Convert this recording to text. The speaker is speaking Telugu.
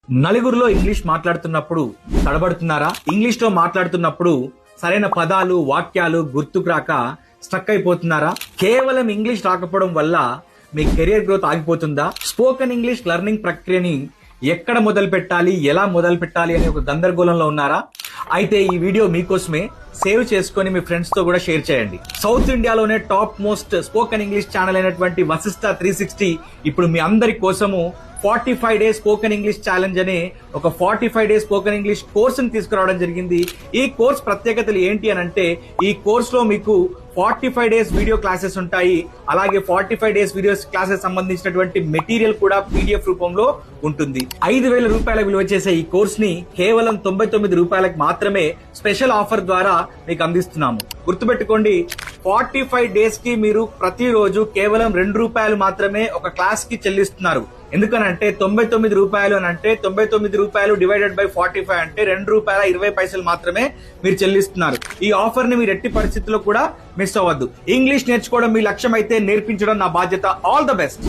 నలుగురిలో ఇంగ్లీష్ మాట్లాడుతున్నప్పుడు తడబడుతున్నారా? ఇంగ్లీష్ లో మాట్లాడుతున్నప్పుడు సరైన పదాలు వాక్యాలు గుర్తుకు రాక స్ట్రక్ అయిపోతున్నారా? కేవలం ఇంగ్లీష్ రాకపోవడం వల్ల మీ కెరియర్ గ్రోత్ ఆగిపోతుందా? స్పోకెన్ ఇంగ్లీష్ లెర్నింగ్ ప్రక్రియని ఎక్కడ మొదలు పెట్టాలి, ఎలా మొదలు పెట్టాలి అనే ఒక గందరగోళంలో ఉన్నారా? అయితే ఈ వీడియో మీకోసమే. సేవ్ చేసుకొని మీ ఫ్రెండ్స్ తో కూడా షేర్ చేయండి. సౌత్ ఇండియాలోనే top most spoken English channel అయినటువంటి వశిష్ట 360 ఇప్పుడు మీ అందరి కోసము 45 డేస్ స్పోకెన్ ఇంగ్లీష్ ఛాలెంజ్ అనే ఒక 45 డేస్ స్పోకెన్ ఇంగ్లీష్ కోర్స్ ని తీసుకురావడం జరిగింది. ఈ కోర్స్ ప్రత్యేకతలు ఏంటి అని అంటే, ఈ కోర్స్ లో మీకు 45 డేస్ వీడియో క్లాసెస్ ఉంటాయి. అలాగే 45 డేస్ వీడియో క్లాసెస్ సంబంధించినటువంటి మెటీరియల్ కూడా PDF రూపంలో ఉంటుంది. 5,000 రూపాయల విలువ చేసే ఈ కోర్స్ ని కేవలం 99 రూపాయలకు మాత్రమే స్పెషల్ ఆఫర్ ద్వారా మీకు అందిస్తున్నాము. గుర్తుపెట్టుకోండి, 45 డేస్ కి మీరు ప్రతిరోజు కేవలం 2 రూపాయలు మాత్రమే ఒక క్లాస్ కి చెల్లిస్తున్నారు. ఎందుకనంటే 99 రూపాయలు అని అంటే 99 రూపాయలు డివైడెడ్ బై 45 అంటే ₹2.20 మాత్రమే మీరు చెల్లిస్తున్నారు. ఈ ఆఫర్ ని మీరు ఎట్టి పరిస్థితుల్లో కూడా మిస్ అవ్వద్దు. ఇంగ్లీష్ నేర్చుకోవడం మీ లక్ష్యం అయితే నేర్పించడం నా బాధ్యత. All the best.